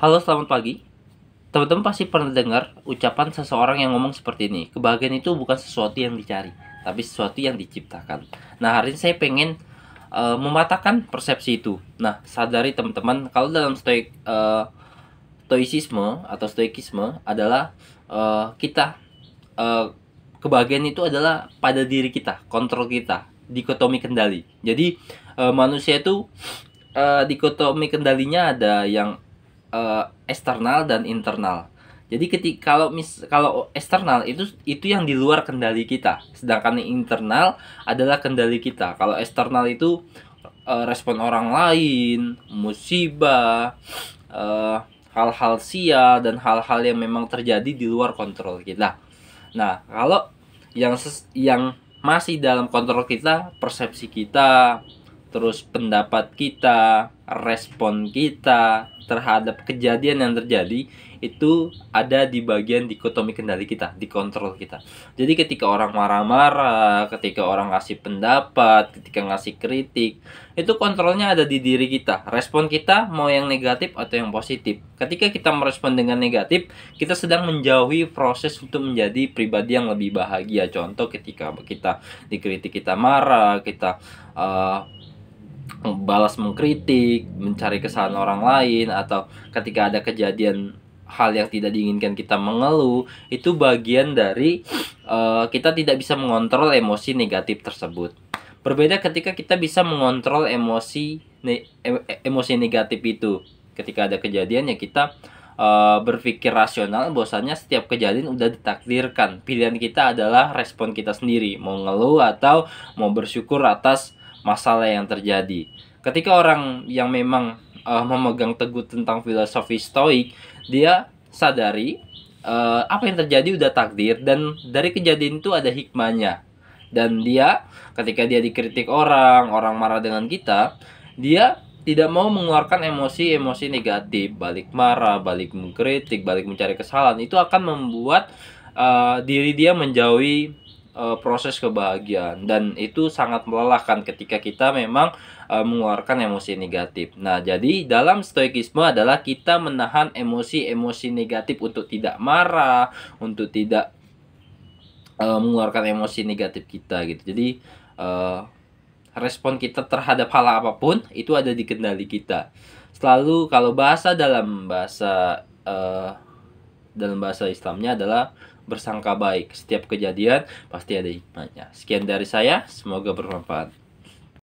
Halo, selamat pagi. Teman-teman pasti pernah dengar ucapan seseorang yang ngomong seperti ini. Kebahagiaan itu bukan sesuatu yang dicari, tapi sesuatu yang diciptakan. Nah, hari ini saya pengen mematahkan persepsi itu. Nah, sadari teman-teman, kalau dalam stoikisme atau stoikisme adalah kita kebahagiaan itu adalah pada diri kita, kontrol kita, dikotomi kendali. Jadi manusia itu dikotomi kendalinya ada yang eksternal dan internal. Jadi kalau eksternal itu yang di luar kendali kita, sedangkan yang internal adalah kendali kita. Kalau eksternal itu respon orang lain, musibah, eh, hal-hal sial dan hal-hal yang memang terjadi di luar kontrol kita. Nah, kalau yang masih dalam kontrol kita, persepsi kita, terus pendapat kita, respon kita terhadap kejadian yang terjadi itu ada di bagian dikotomi kendali kita, di kontrol kita. Jadi ketika orang marah-marah, ketika orang ngasih pendapat, ketika ngasih kritik, itu kontrolnya ada di diri kita. Respon kita mau yang negatif atau yang positif. Ketika kita merespon dengan negatif, kita sedang menjauhi proses untuk menjadi pribadi yang lebih bahagia. Contoh ketika kita dikritik, kita marah, kita balas mengkritik, mencari kesalahan orang lain, atau ketika ada kejadian hal yang tidak diinginkan kita mengeluh, itu bagian dari kita tidak bisa mengontrol emosi negatif tersebut. Berbeda ketika kita bisa mengontrol emosi negatif itu. Ketika ada kejadian ya kita berpikir rasional bahwasanya setiap kejadian udah ditakdirkan. Pilihan kita adalah respon kita sendiri, mau ngeluh atau mau bersyukur atas masalah yang terjadi. Ketika orang yang memang memegang teguh tentang filosofi stoik, dia sadari apa yang terjadi udah takdir dan dari kejadian itu ada hikmahnya. Dan dia ketika dia dikritik orang marah dengan kita, dia tidak mau mengeluarkan emosi-emosi negatif, balik marah, balik mengkritik, balik mencari kesalahan. Itu akan membuat diri dia menjauhi proses kebahagiaan, dan itu sangat melelahkan ketika kita memang mengeluarkan emosi negatif. Nah, jadi dalam stoikisme adalah kita menahan emosi-emosi negatif untuk tidak marah, untuk tidak mengeluarkan emosi negatif kita gitu. Jadi respon kita terhadap hal apapun itu ada di kendali kita. Selalu kalau dalam bahasa Islamnya adalah bersangka baik. Setiap kejadian pasti ada hikmahnya. Sekian dari saya, semoga bermanfaat.